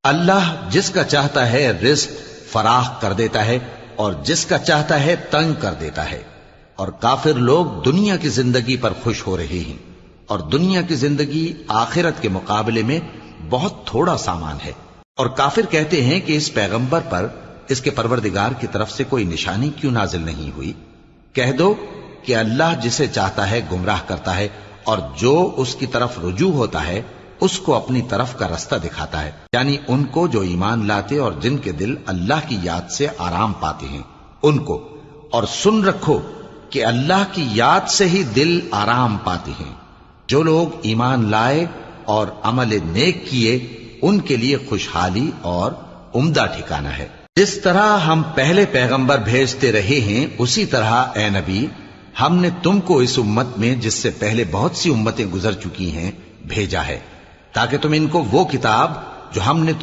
اللہ جس کا چاہتا ہے رزق فراخ کر دیتا ہے اور جس کا چاہتا ہے تنگ کر دیتا ہے، اور کافر لوگ دنیا کی زندگی پر خوش ہو رہے ہیں، اور دنیا کی زندگی آخرت کے مقابلے میں بہت تھوڑا سامان ہے۔ اور کافر کہتے ہیں کہ اس پیغمبر پر اس کے پروردگار کی طرف سے کوئی نشانی کیوں نازل نہیں ہوئی؟ کہہ دو کہ اللہ جسے چاہتا ہے گمراہ کرتا ہے، اور جو اس کی طرف رجوع ہوتا ہے اس کو اپنی طرف کا رستہ دکھاتا ہے، یعنی ان کو جو ایمان لاتے اور جن کے دل اللہ کی یاد سے آرام پاتے ہیں ان کو۔ اور سن رکھو کہ اللہ کی یاد سے ہی دل آرام پاتے ہیں۔ جو لوگ ایمان لائے اور عمل نیک کیے ان کے لیے خوشحالی اور عمدہ ٹھکانہ ہے۔ جس طرح ہم پہلے پیغمبر بھیجتے رہے ہیں اسی طرح اے نبی ہم نے تم کو اس امت میں جس سے پہلے بہت سی امتیں گزر چکی ہیں بھیجا ہے، تاکہ تم ان کو وہ کتاب جو ہم نے